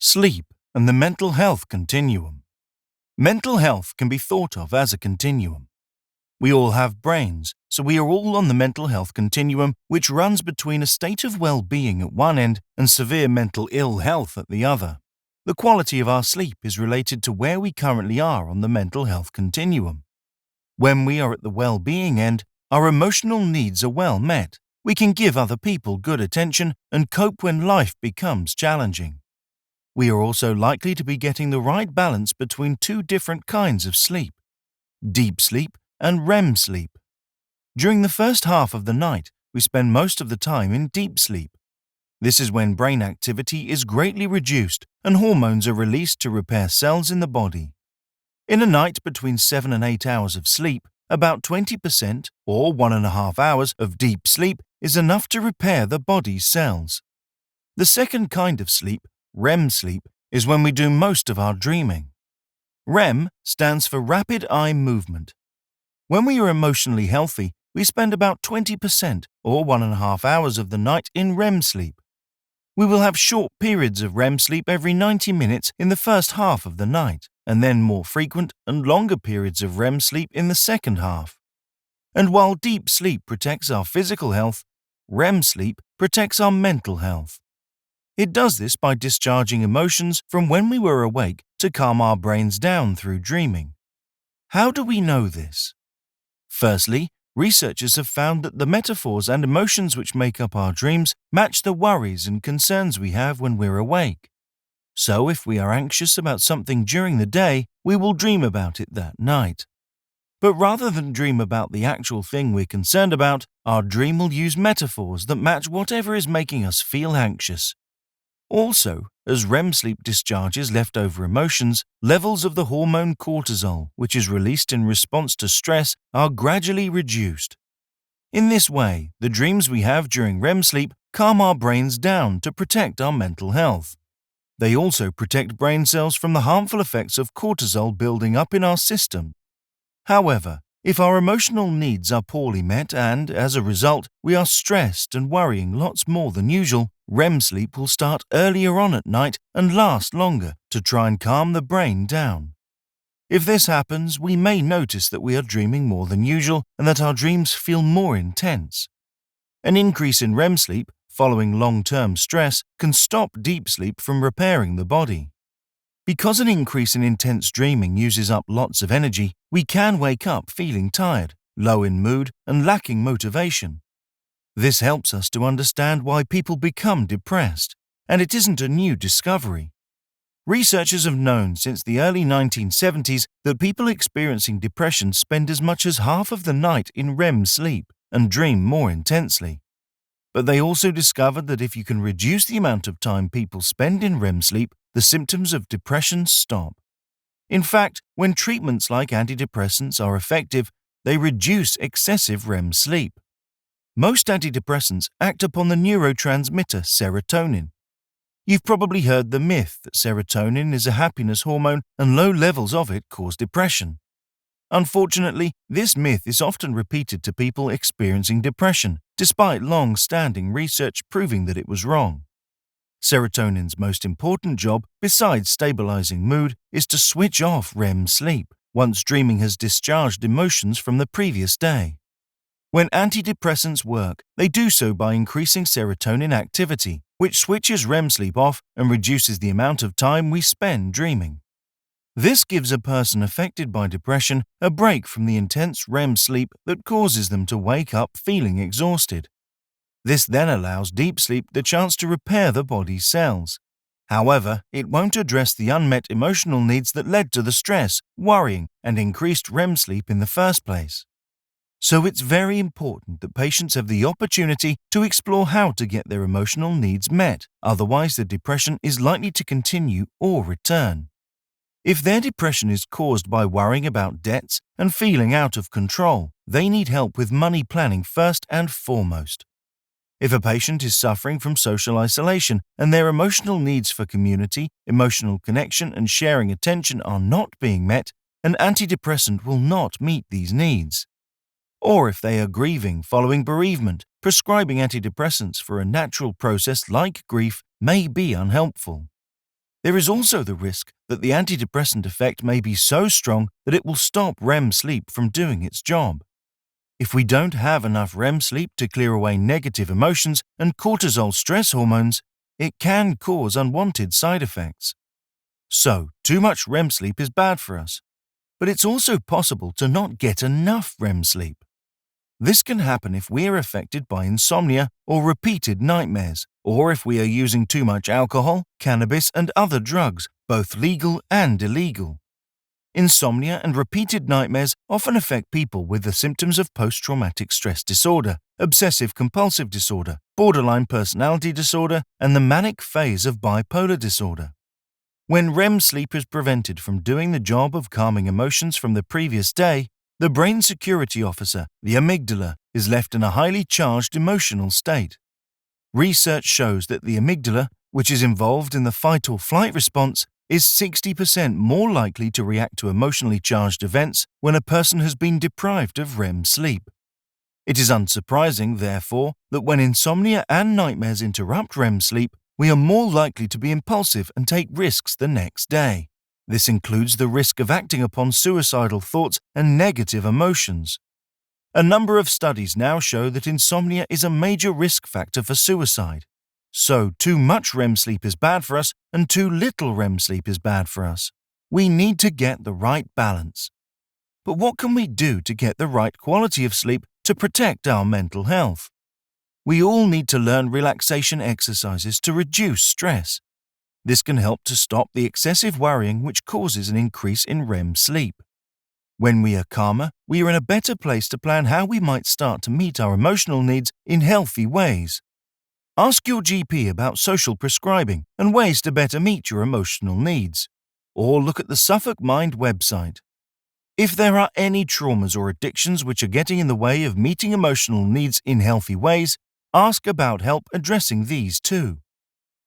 Sleep and the mental health continuum. Mental health can be thought of as a continuum. We all have brains, so we are all on the mental health continuum, which runs between a state of well-being at one end and severe mental ill health at the other. The quality of our sleep is related to where we currently are on the mental health continuum. When we are at the well-being end, our emotional needs are well met. We can give other people good attention and cope when life becomes challenging. We are also likely to be getting the right balance between two different kinds of sleep: deep sleep and REM sleep. During the first half of the night, we spend most of the time in deep sleep. This is when brain activity is greatly reduced and hormones are released to repair cells in the body. In a night between 7 and 8 hours of sleep, about 20% or 1.5 hours of deep sleep is enough to repair the body's cells. The second kind of sleep, REM sleep, is when we do most of our dreaming. REM stands for rapid eye movement. When we are emotionally healthy, we spend about 20% or 1.5 hours of the night in REM sleep. We will have short periods of REM sleep every 90 minutes in the first half of the night, and then more frequent and longer periods of REM sleep in the second half. And while deep sleep protects our physical health, REM sleep protects our mental health. It does this by discharging emotions from when we were awake to calm our brains down through dreaming. How do we know this? Firstly, researchers have found that the metaphors and emotions which make up our dreams match the worries and concerns we have when we're awake. So if we are anxious about something during the day, we will dream about it that night. But rather than dream about the actual thing we're concerned about, our dream will use metaphors that match whatever is making us feel anxious. Also, as REM sleep discharges leftover emotions, levels of the hormone cortisol, which is released in response to stress, are gradually reduced. In this way, the dreams we have during REM sleep calm our brains down to protect our mental health. They also protect brain cells from the harmful effects of cortisol building up in our system. However, if our emotional needs are poorly met and, as a result, we are stressed and worrying lots more than usual, REM sleep will start earlier on at night and last longer to try and calm the brain down. If this happens, we may notice that we are dreaming more than usual and that our dreams feel more intense. An increase in REM sleep, following long-term stress, can stop deep sleep from repairing the body. Because an increase in intense dreaming uses up lots of energy, we can wake up feeling tired, low in mood, and lacking motivation. This helps us to understand why people become depressed, and it isn't a new discovery. Researchers have known since the early 1970s that people experiencing depression spend as much as half of the night in REM sleep and dream more intensely. But they also discovered that if you can reduce the amount of time people spend in REM sleep, the symptoms of depression stop. In fact, when treatments like antidepressants are effective, they reduce excessive REM sleep. Most antidepressants act upon the neurotransmitter serotonin. You've probably heard the myth that serotonin is a happiness hormone and low levels of it cause depression. Unfortunately, this myth is often repeated to people experiencing depression, despite long-standing research proving that it was wrong. Serotonin's most important job, besides stabilizing mood, is to switch off REM sleep once dreaming has discharged emotions from the previous day. When antidepressants work, they do so by increasing serotonin activity, which switches REM sleep off and reduces the amount of time we spend dreaming. This gives a person affected by depression a break from the intense REM sleep that causes them to wake up feeling exhausted. This then allows deep sleep the chance to repair the body's cells. However, it won't address the unmet emotional needs that led to the stress, worrying, and increased REM sleep in the first place. So it's very important that patients have the opportunity to explore how to get their emotional needs met, otherwise the depression is likely to continue or return. If their depression is caused by worrying about debts and feeling out of control, they need help with money planning first and foremost. If a patient is suffering from social isolation and their emotional needs for community, emotional connection, and sharing attention are not being met, an antidepressant will not meet these needs. Or if they are grieving following bereavement, prescribing antidepressants for a natural process like grief may be unhelpful. There is also the risk that the antidepressant effect may be so strong that it will stop REM sleep from doing its job. If we don't have enough REM sleep to clear away negative emotions and cortisol stress hormones, it can cause unwanted side effects. So, too much REM sleep is bad for us. But it's also possible to not get enough REM sleep. This can happen if we are affected by insomnia or repeated nightmares, or if we are using too much alcohol, cannabis, and other drugs, both legal and illegal. Insomnia and repeated nightmares often affect people with the symptoms of post-traumatic stress disorder, obsessive-compulsive disorder, borderline personality disorder, and the manic phase of bipolar disorder. When REM sleep is prevented from doing the job of calming emotions from the previous day, the brain security officer, the amygdala, is left in a highly charged emotional state. Research shows that the amygdala, which is involved in the fight or flight response, is 60% more likely to react to emotionally charged events when a person has been deprived of REM sleep. It is unsurprising, therefore, that when insomnia and nightmares interrupt REM sleep, we are more likely to be impulsive and take risks the next day. This includes the risk of acting upon suicidal thoughts and negative emotions. A number of studies now show that insomnia is a major risk factor for suicide. So, too much REM sleep is bad for us and too little REM sleep is bad for us. We need to get the right balance. But what can we do to get the right quality of sleep to protect our mental health? We all need to learn relaxation exercises to reduce stress. This can help to stop the excessive worrying which causes an increase in REM sleep. When we are calmer, we are in a better place to plan how we might start to meet our emotional needs in healthy ways. Ask your GP about social prescribing and ways to better meet your emotional needs, or look at the Suffolk Mind website. If there are any traumas or addictions which are getting in the way of meeting emotional needs in healthy ways, ask about help addressing these too.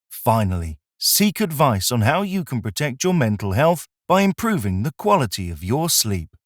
Finally, seek advice on how you can protect your mental health by improving the quality of your sleep.